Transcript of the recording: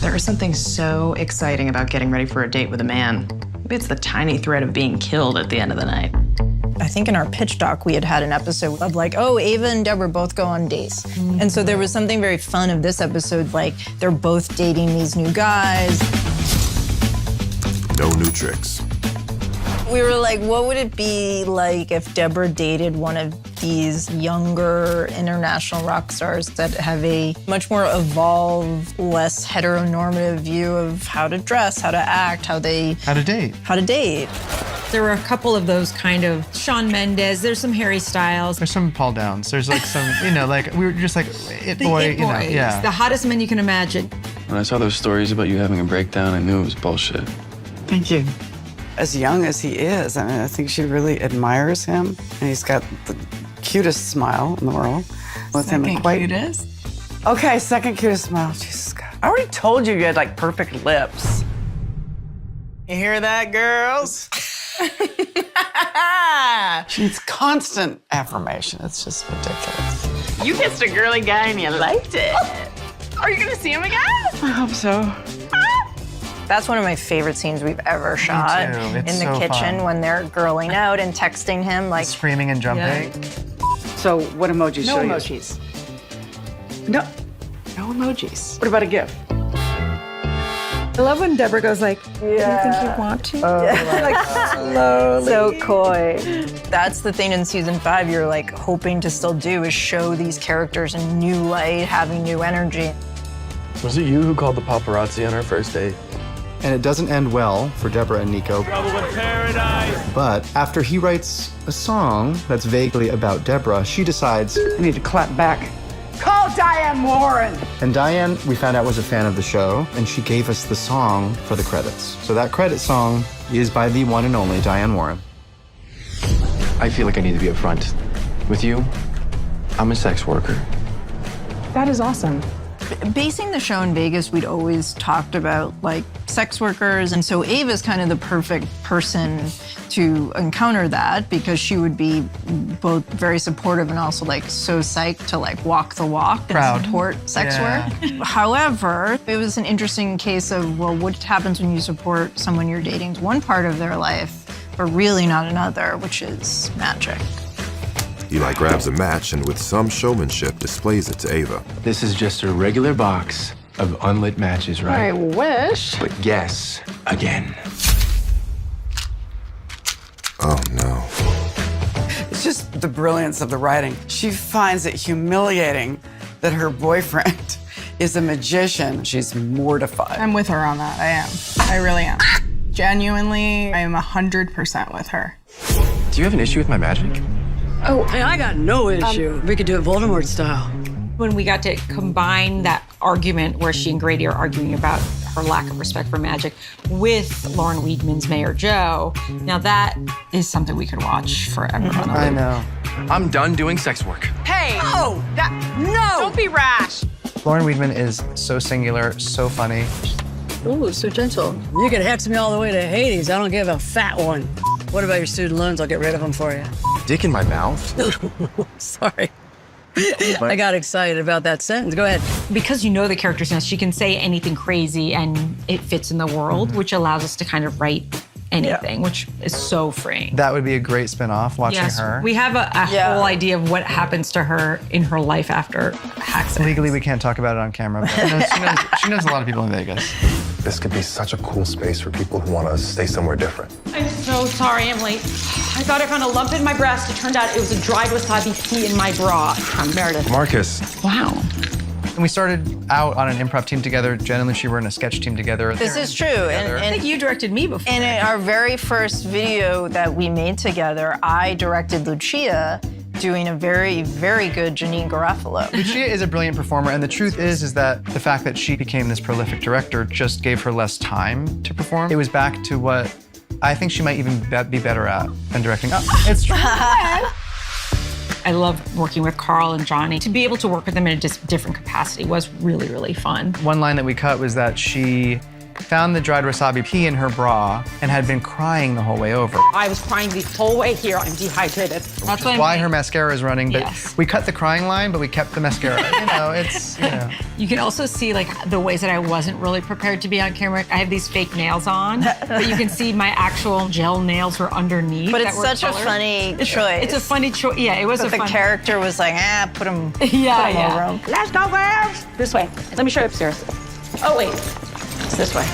There is something so exciting about getting ready for a date with a man. Maybe it's the tiny threat of being killed at the end of the night. I think in our pitch doc, we had an episode of like, oh, Ava and Deborah both go on dates. And so there was something very fun of this episode, like they're both dating these new guys. No new tricks. We were like, what would it be like if Deborah dated one of these younger international rock stars that have a much more evolved, less heteronormative view of how to dress, how to act, how to date. There were a couple of those kind of Shawn Mendes. There's some Harry Styles. There's some Paul Downs. There's like some, like we were just like it boy, It boys, yeah. The hottest men you can imagine. When I saw those stories about you having a breakdown, I knew it was bullshit. Thank you. As young as he is, I mean, I think she really admires him. And he's got the cutest smile in the world. Second cutest? Okay, second cutest smile. Jesus God. I already told you had like perfect lips. You hear that, girls? She needs constant affirmation. It's just ridiculous. You kissed a girly guy and you liked it. Are you gonna see him again? I hope so. That's one of my favorite scenes we've ever shot in the so kitchen fun. when they're girling out and texting him like Screaming and jumping. So what emojis No should I emojis. use? No. No emojis. What about a GIF? I love when Deborah goes like, do you think you want to? like slowly. So coy. That's the thing in season 5 you're like hoping to still do is show these characters in new light, having new energy. Was it you who called the paparazzi on our first date? And it doesn't end well for Deborah and Nico. Trouble in paradise. But after he writes a song that's vaguely about Deborah, she decides, I need to clap back. Call Diane Warren! and Diane, we found out, was a fan of the show, and she gave us the song for the credits. So that credit song is by the one and only Diane Warren. I feel like I need to be upfront. With you, I'm a sex worker. That is awesome. Basing the show in Vegas, we'd always talked about like sex workers. And so Ava's kind of the perfect person to encounter that because she would be both very supportive and also like so psyched to like walk the walk and support sex work. However, it was an interesting case of, well, what happens when you support someone you're dating to one part of their life, but really not another, which is magic. Eli grabs a match and with some showmanship displays it to Ava. This is just a regular box of unlit matches, right? I wish. But guess again. Oh no. It's just the brilliance of the writing. She finds it humiliating that her boyfriend is a magician. She's mortified. I'm with her on that. I am. I really am. Genuinely, I am 100% with her. Do you have an issue with my magic? Oh, I got no issue. We could do it Voldemort style. When we got to combine that argument where she and Grady are arguing about her lack of respect for magic with Lauren Weedman's Mayor Joe, now that is something we could watch forever. I know. I'm done doing sex work. Hey! No! No! Don't be rash! Lauren Weedman is so singular, so funny. Ooh, so gentle. You can hex me all the way to Hades. I don't give a fat one. What about your student loans? I'll get rid of them for you. Dick in my mouth? Sorry. I got excited about that sentence. Go ahead. Because you know the characters now, she can say anything crazy and it fits in the world, which allows us to kind of write anything, which is so freeing. That would be a great spin-off, watching her. We have a whole idea of what happens to her in her life after Hacks. Legally, we can't talk about it on camera, but she knows a lot of people in Vegas. This could be such a cool space for people who want to stay somewhere different. I'm so sorry I'm late. I thought I found a lump in my breast. It turned out it was a dried wasabi pea in my bra. I'm Meredith. Marcus. Wow. And we started out on an improv team together. Jen and Lucy were in a sketch team together. This is true. And I think you directed me before. And in our very first video that we made together, I directed Lucia doing a very, very good Janine Garofalo. Lucia is a brilliant performer, and the truth is that the fact that she became this prolific director just gave her less time to perform. It was back to what I think she might even be better at than directing. It's true. I love working with Carl and Johnny. To be able to work with them in a different capacity was really, really fun. One line that we cut was that she found the dried wasabi pea in her bra and had been crying the whole way over. I was crying the whole way here. I'm dehydrated. That's Why her mascara is running, but Yes. we cut the crying line, but we kept the mascara. It's. You can also see like the ways that I wasn't really prepared to be on camera. I have these fake nails on, but you can see my actual gel nails were underneath. But that it's were such a colored. funny choice. It's a funny choice. Yeah, it was But a the fun. character was like, put him. Let's go, girls. This way. Let me show you upstairs. Oh, wait. It's this way.